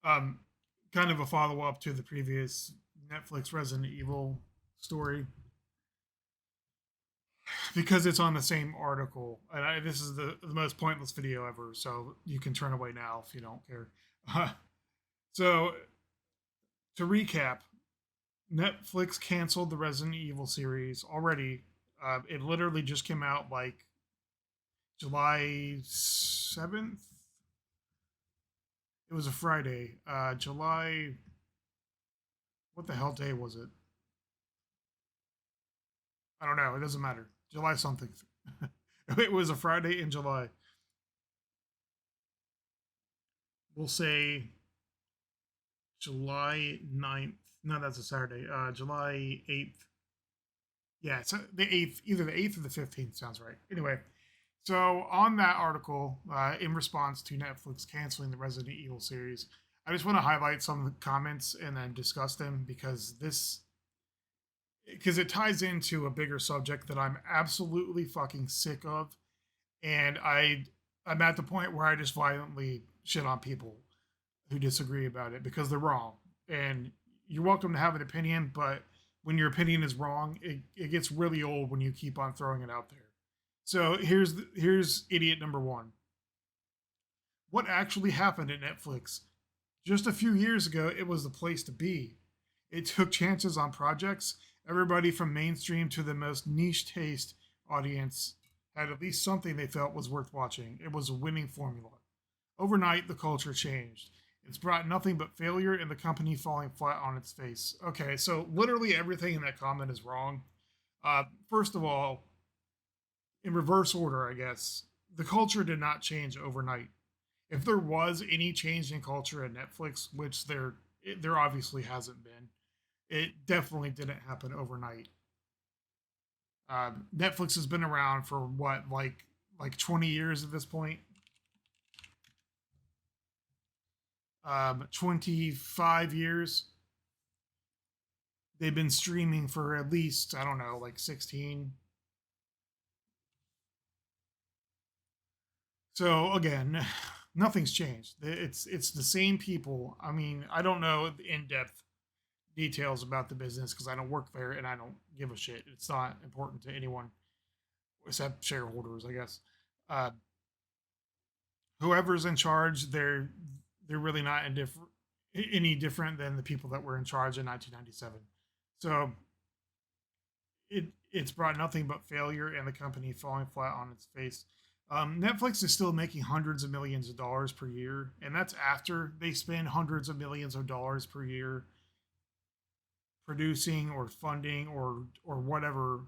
Um, kind of a follow up to the previous Netflix Resident Evil story because it's on the same article. And this is the most pointless video ever, so you can turn away now if you don't care. So, to recap, Netflix canceled the Resident Evil series already. It literally just came out like July 7th. It was a Friday. July. What the hell day was it? I don't know. It doesn't matter. July something. It was a Friday in July. We'll say July 9th. No, that's a Saturday. July 8th. Yeah, it's the 8th. Either the 8th or the 15th sounds right. Anyway, so on that article, in response to Netflix canceling the Resident Evil series, I just want to highlight some of the comments and then discuss them because it ties into a bigger subject that I'm absolutely fucking sick of, and I'm at the point where I just violently shit on people who disagree about it because they're wrong. And you're welcome to have an opinion, but when your opinion is wrong, it gets really old when you keep on throwing it out there. So here's idiot number one. What actually happened at Netflix? Just a few years ago, it was the place to be. It took chances on projects. Everybody from mainstream to the most niche taste audience had at least something they felt was worth watching. It was a winning formula. Overnight, the culture changed. It's brought nothing but failure and the company falling flat on its face. Okay, so literally everything in that comment is wrong. First of all, in reverse order, I guess, the culture did not change overnight. If there was any change in culture at Netflix, which there obviously hasn't been, it definitely didn't happen overnight. Netflix has been around for what, like 20 years at this point. 25 years. They've been streaming for at least, I don't know, like 16. So again, nothing's changed. It's the same people. I mean, I don't know the in-depth details about the business because I don't work there and I don't give a shit. It's not important to anyone except shareholders, I guess. Uh, Whoever's in charge, they're really not any different than the people that were in charge in 1997. So it's brought nothing but failure and the company falling flat on its face. Netflix is still making hundreds of millions of dollars per year, and that's after they spend hundreds of millions of dollars per year producing or funding or whatever,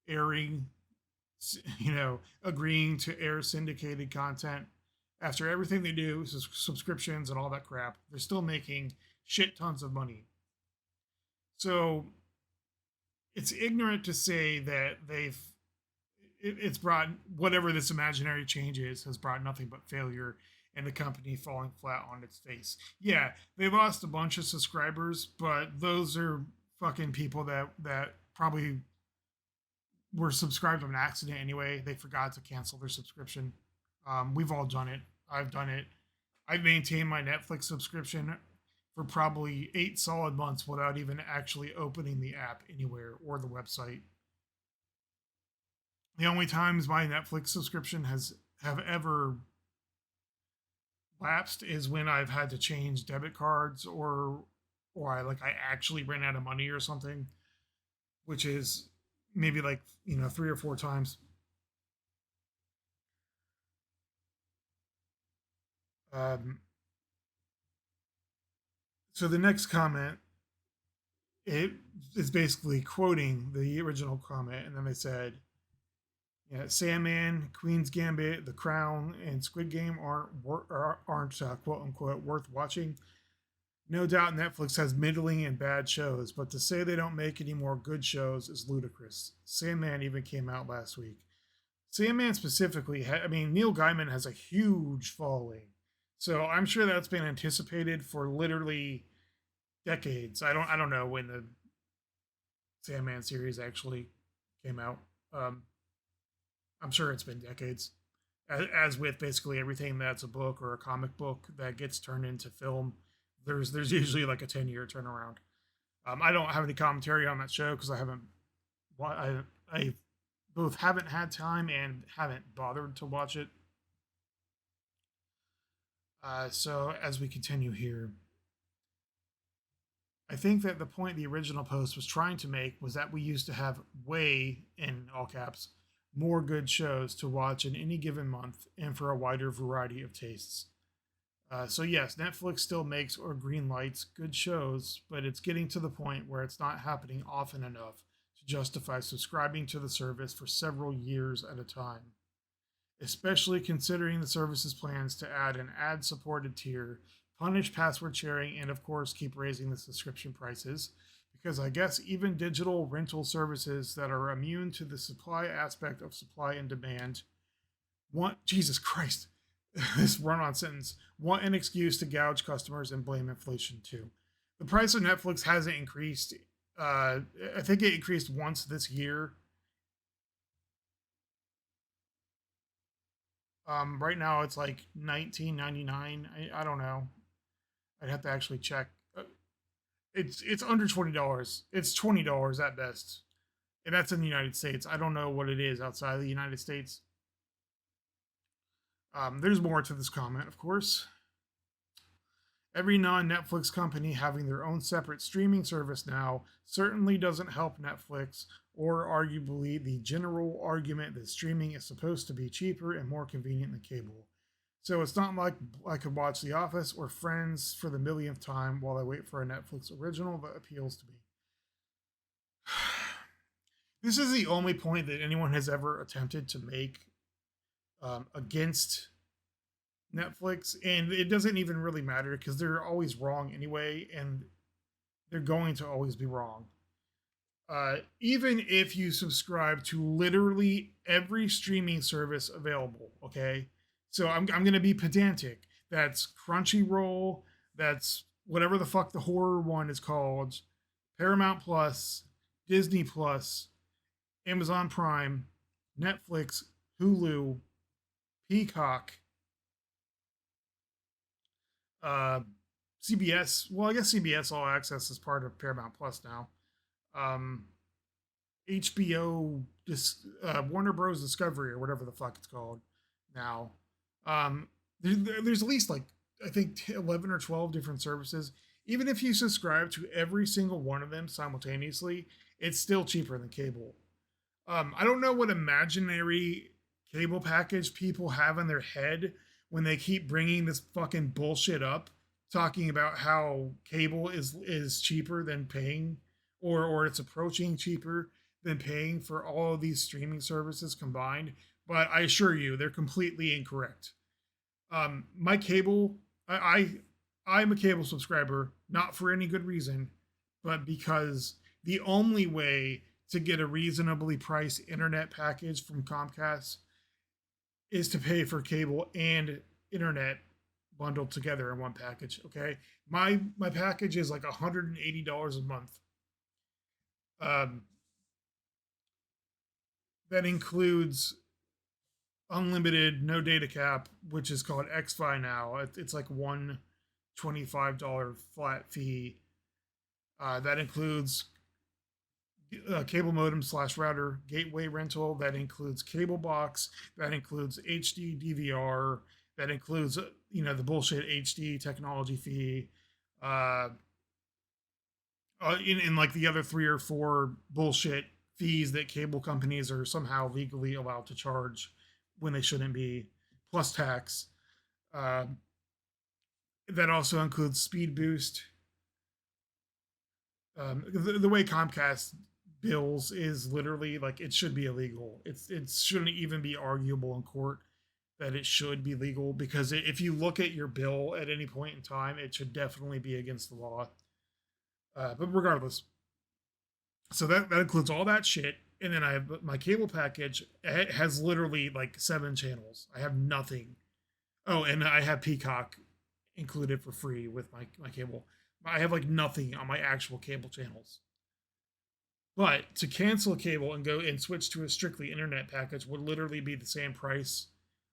airing, agreeing to air syndicated content. After everything they do, subscriptions and all that crap, they're still making shit tons of money. So it's ignorant to say that it's brought whatever this imaginary change is has brought nothing but failure and the company falling flat on its face. Yeah, they lost a bunch of subscribers, but those are fucking people that probably were subscribed on an accident anyway. They forgot to cancel their subscription. We've all done it. I've done it. I've maintained my Netflix subscription for probably 8 solid months without even actually opening the app anywhere or the website. The only times my Netflix subscription has have ever lapsed is when I've had to change debit cards or I actually ran out of money or something, which is maybe like 3 or 4 times. Um, so the next comment, it is basically quoting the original comment, and then they said, "Yeah, Sandman, Queen's Gambit, The Crown, and Squid Game aren't quote unquote worth watching. No doubt Netflix has middling and bad shows, but to say they don't make any more good shows is ludicrous. Sandman even came out last week. Sandman specifically, I mean, Neil Gaiman has a huge following. So I'm sure that's been anticipated for literally decades. I don't know when the Sandman series actually came out. Um, I'm sure it's been decades. As with basically everything that's a book or a comic book that gets turned into film, There's usually like a 10-year turnaround. I don't have any commentary on that show because I haven't. I both haven't had time and haven't bothered to watch it. So as we continue here, I think that the point the original post was trying to make was that we used to have way, in all caps, more good shows to watch in any given month and for a wider variety of tastes. So yes, Netflix still makes or greenlights good shows, but it's getting to the point where it's not happening often enough to justify subscribing to the service for several years at a time. Especially considering the service's plans to add an ad supported tier, punish password sharing, and of course keep raising the subscription prices. Because I guess even digital rental services that are immune to the supply aspect of supply and demand want, Jesus Christ, this run on sentence, want an excuse to gouge customers and blame inflation too. The price of Netflix hasn't increased. I think it increased once this year. Right now it's like 19.99. I don't know. I'd have to actually check. It's under $20. It's $20 at best, and that's in the United States. I don't know what it is outside of the United States. There's more to this comment, of course. Every non Netflix company having their own separate streaming service now certainly doesn't help Netflix, or arguably the general argument that streaming is supposed to be cheaper and more convenient than cable. So it's not like I could watch The Office or Friends for the millionth time while I wait for a Netflix original that appeals to me. This is the only point that anyone has ever attempted to make against Netflix, and it doesn't even really matter because they're always wrong anyway, and they're going to always be wrong. Even if you subscribe to literally every streaming service available, okay? So I'm going to be pedantic. That's Crunchyroll, that's whatever the fuck the horror one is called, Paramount Plus, Disney Plus, Amazon Prime, Netflix, Hulu, Peacock, uh, CBS. Well, I guess CBS All Access is part of Paramount Plus now. Um, HBO, Warner Bros. Discovery, or whatever the fuck it's called now. There's at least like I think 11 or 12 different services. Even if you subscribe to every single one of them simultaneously, it's still cheaper than cable. I don't know what imaginary cable package people have in their head when they keep bringing this fucking bullshit up, talking about how cable is cheaper than paying, or it's approaching cheaper than paying for all of these streaming services combined. But I assure you, they're completely incorrect. My cable, I'm a cable subscriber, not for any good reason, but because the only way to get a reasonably priced internet package from Comcast is to pay for cable and internet bundled together in one package. Okay, my package is like $180 a month. Um, that includes unlimited, no data cap, which is called XFi now. It's like $125 flat fee. That includes cable modem slash router, gateway rental. That includes cable box. That includes HD DVR. That includes the bullshit HD technology fee. In like the other 3 or 4 bullshit fees that cable companies are somehow legally allowed to charge when they shouldn't be, plus tax. Uh, that also includes speed boost. The way Comcast bills is literally like it should be illegal. It shouldn't even be arguable in court that it should be legal because if you look at your bill at any point in time, it should definitely be against the law. But regardless, so that includes all that shit, and then I have my cable package. It has literally like 7 channels. I have nothing. Oh, and I have Peacock included for free with my cable. I have like nothing on my actual cable channels. But to cancel cable and go and switch to a strictly internet package would literally be the same price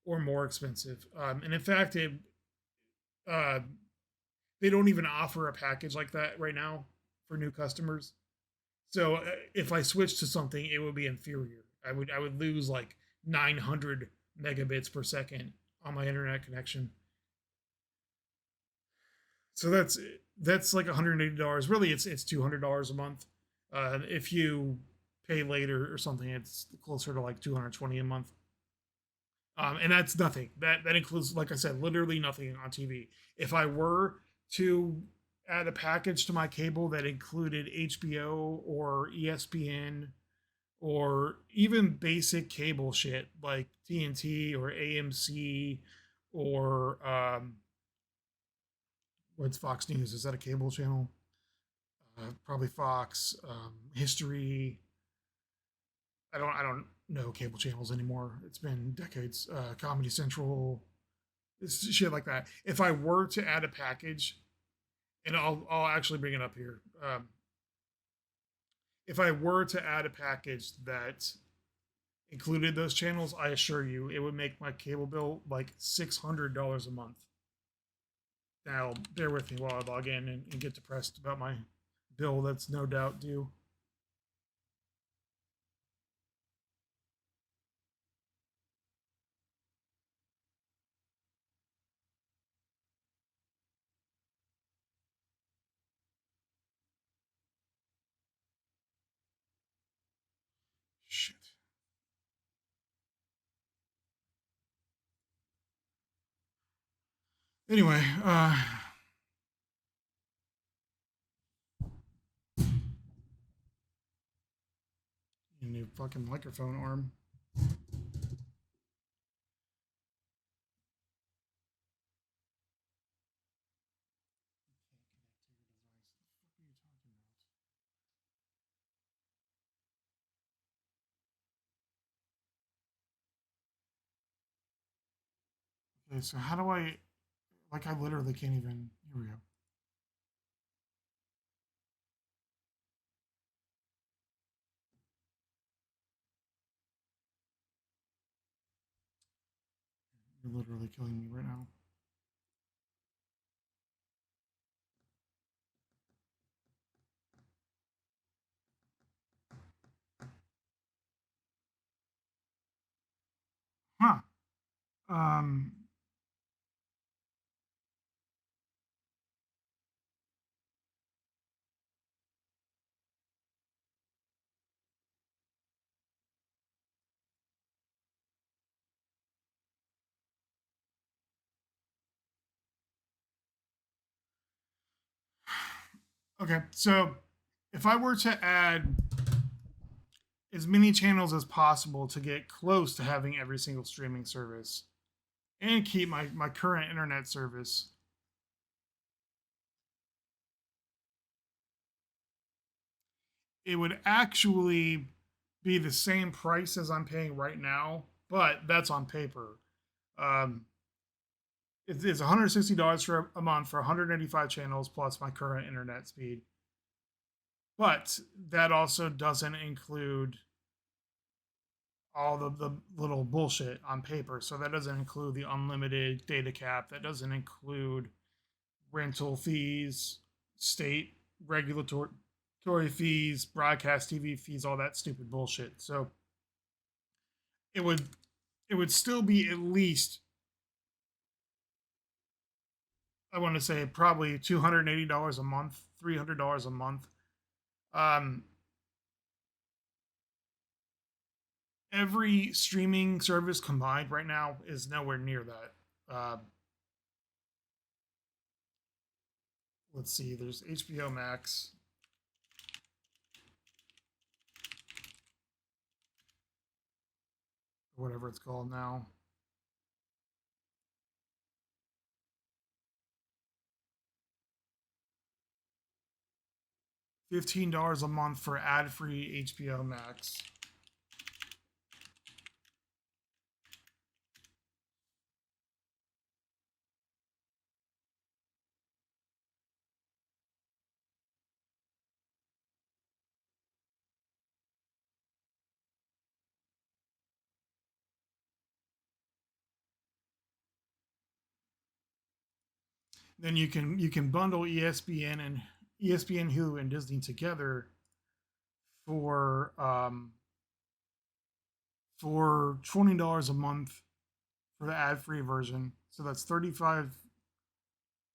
or more expensive. And in fact, uh, they don't even offer a package like that right now for new customers. So if I switch to something, it would be inferior. I would lose like 900 megabits per second on my internet connection. So that's like $180. Really, it's $200 a month. If you pay later or something, it's closer to like 220 a month. And that's nothing. That includes, like I said, literally nothing on TV. If I were to add a package to my cable that included HBO or ESPN or even basic cable shit like TNT or AMC or what's Fox News? Is that a cable channel? Probably Fox. History. I don't know cable channels anymore. It's been decades. Comedy Central. It's shit like that. If I were to add a package, and I'll actually bring it up here. If I were to add a package that included those channels, I assure you, it would make my cable bill like $600 a month. Now, bear with me while I log in and get depressed about my bill that's no doubt due. Shit. Anyway, new fucking microphone arm. Okay, so how do I? Like, I literally can't even. Here we go. You're literally killing me right now. Huh. Um. Okay, so if I were to add as many channels as possible to get close to having every single streaming service and keep my current internet service, it would actually be the same price as I'm paying right now, but that's on paper. Um, it's $160 for a month for 185 channels plus my current internet speed. But that also doesn't include all the little bullshit on paper. So that doesn't include the unlimited data cap. That doesn't include rental fees, state regulatory fees, broadcast TV fees, all that stupid bullshit. So it would it would still be at least, I want to say, probably $280 a month, $300 a month. Um, every streaming service combined right now is nowhere near that. Let's see. There's HBO Max, or whatever it's called now. $15 a month for ad-free HBO Max. then you can bundle ESPN and ESPN, Hulu, and Disney together for $20 a month for the ad free version. So that's $35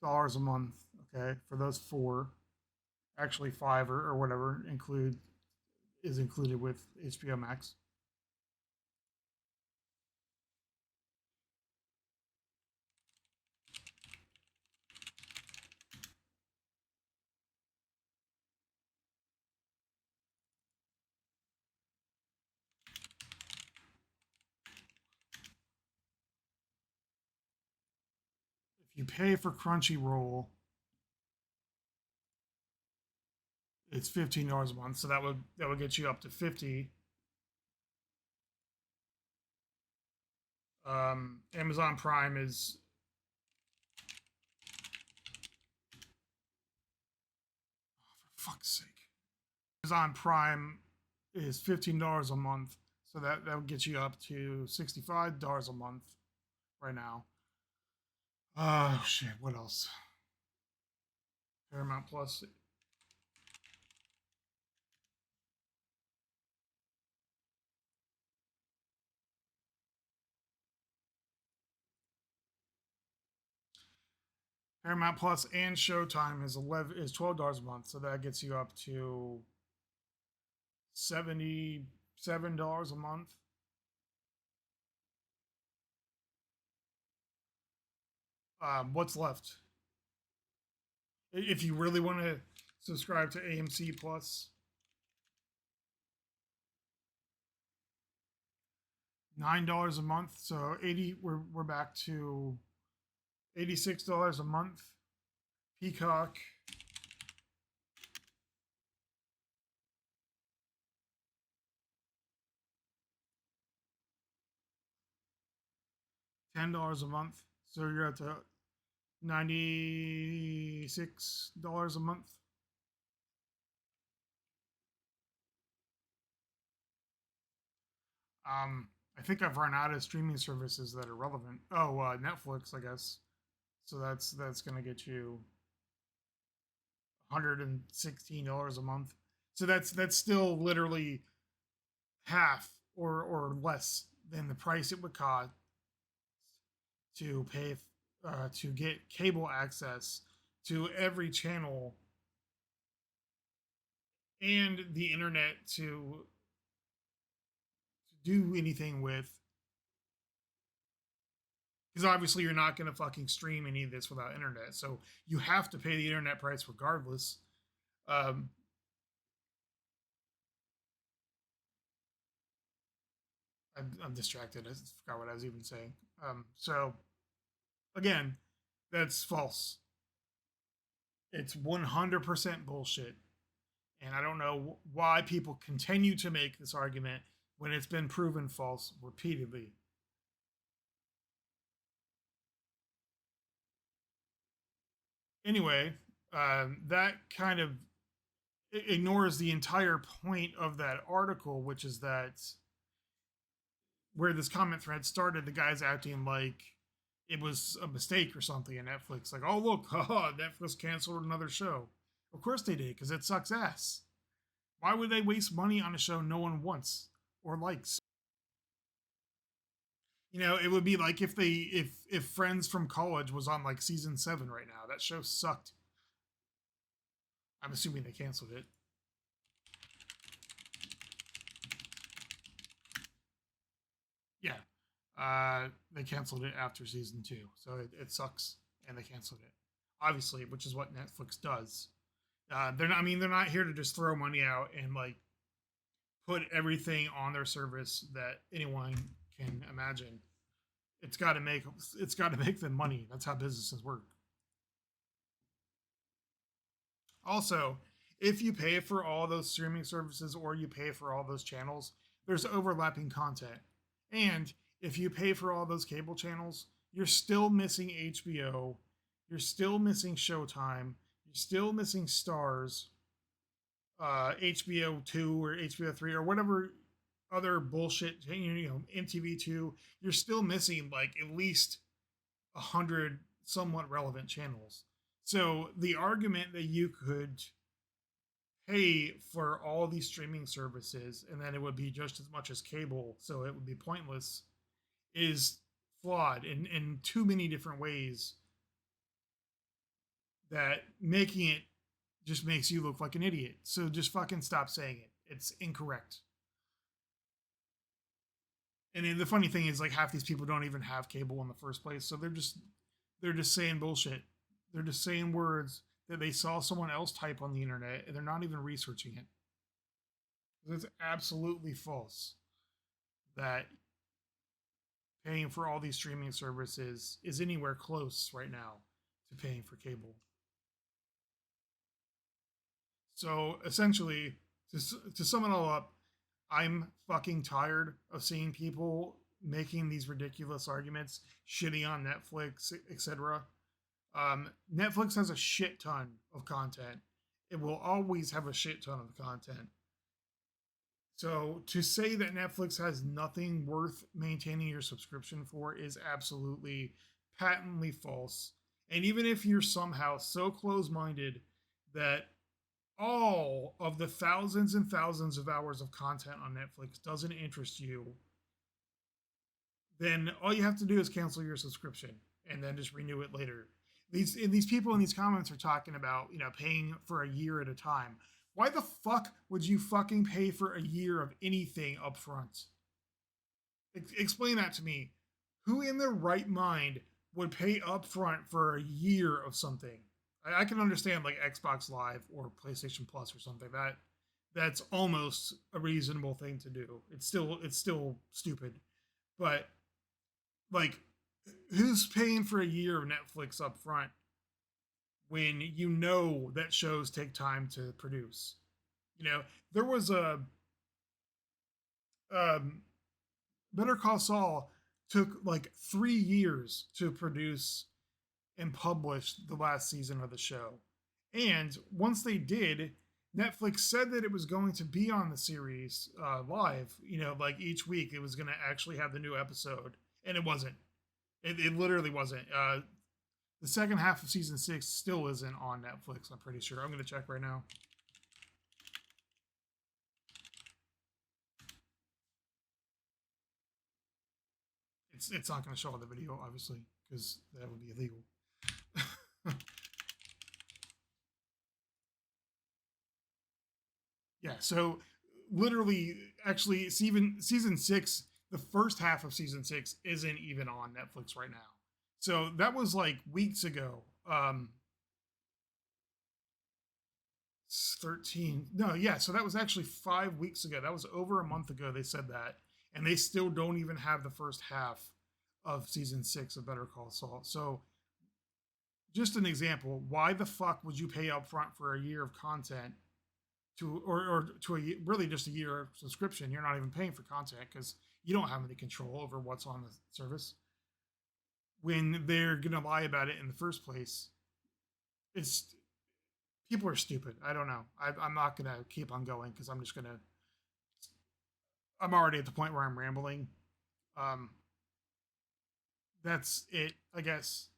a month. Okay, for those four, actually five or whatever is included with HBO Max. If you pay for Crunchyroll, it's $15 a month. So that would get you up to 50. Amazon Prime is, for fuck's sake. Amazon Prime is $15 a month. So that would get you up to $65 a month right now. Oh shit, what else? Paramount Plus. Paramount Plus and Showtime is $12 a month, so that gets you up to $77 a month. What's left? If you really want to subscribe to AMC Plus, $9 a month. So 80. We're back to $86 a month. Peacock, $10 a month. So you're at the $96 a month. I think I've run out of streaming services that are relevant. Oh, Netflix, I guess. So that's gonna get you $116 a month. So that's still literally half or less than the price it would cost to pay to get cable access to every channel and the internet to do anything with, because obviously you're not going to fucking stream any of this without internet, so you have to pay the internet price regardless. um, I'm distracted. I forgot what I was even saying. So again, that's false. It's 100% bullshit, and I don't know why people continue to make this argument when it's been proven false repeatedly. Anyway, that kind of ignores the entire point of that article, which is that where this comment thread started, the guy's acting like it was a mistake or something in Netflix. Like, oh, look, haha, Netflix canceled another show. Of course they did, because it sucks ass. Why would they waste money on a show no one wants or likes? It would be like if Friends from College was on like season 7 right now. That show sucked. I'm assuming they canceled it. Yeah. They canceled it after season 2, so it sucks, and they canceled it. Obviously, which is what Netflix does. They're not. I mean, they're not here to just throw money out and like put everything on their service that anyone can imagine. It's got to make. It's got to make them money. That's how businesses work. Also, if you pay for all those streaming services or you pay for all those channels, there's overlapping content. And if you pay for all those cable channels, you're still missing HBO, you're still missing Showtime, you're still missing Stars, HBO 2 or HBO 3 or whatever other bullshit, MTV 2. You're still missing like at least 100 somewhat relevant channels. So the argument that you could pay for all these streaming services and then it would be just as much as cable, so it would be pointless, is flawed in too many different ways that making it just makes you look like an idiot. So just fucking stop saying it. It's incorrect. And the funny thing is, like, half these people don't even have cable in the first place, so they're just saying bullshit. They're just saying words that they saw someone else type on the internet, and they're not even researching it. It's absolutely false that paying for all these streaming services is anywhere close right now to paying for cable. So essentially, to sum it all up, I'm fucking tired of seeing people making these ridiculous arguments, shitting on Netflix, etc. Netflix has a shit ton of content. It will always have a shit ton of content. So to say that Netflix has nothing worth maintaining your subscription for is absolutely patently false. And even if you're somehow so close minded that all of the thousands and thousands of hours of content on Netflix doesn't interest you, then all you have to do is cancel your subscription and then just renew it later. These people in these comments are talking about, paying for a year at a time. Why the fuck would you fucking pay for a year of anything up front? Explain that to me. Who in their right mind would pay up front for a year of something? I can understand like Xbox Live or PlayStation Plus or something. That's almost a reasonable thing to do. It's still stupid. But like, who's paying for a year of Netflix up front when you know that shows take time to produce? There was a um, Better Call Saul took like 3 years to produce and publish the last season of the show. And once they did, Netflix said that it was going to be on the series live, like each week it was going to actually have the new episode. And it wasn't. It literally wasn't. The second half of season 6 still isn't on Netflix, I'm pretty sure. I'm going to check right now. It's not going to show on the video, obviously, because that would be illegal. Yeah, so literally, actually, it's even season 6, the first half of season 6 isn't even on Netflix right now. So that was like weeks ago. 13. No, yeah, so that was actually 5 weeks ago. That was over a month ago they said that. And they still don't even have the first half of season 6 of Better Call Saul. So just an example, why the fuck would you pay up front for a year of content or to really just a year of subscription? You're not even paying for content because you don't have any control over what's on the service. When they're gonna lie about it in the first place, it's people are stupid. I don't know. I'm not gonna keep on going because I'm already at the point where I'm rambling. Um, that's it, I guess.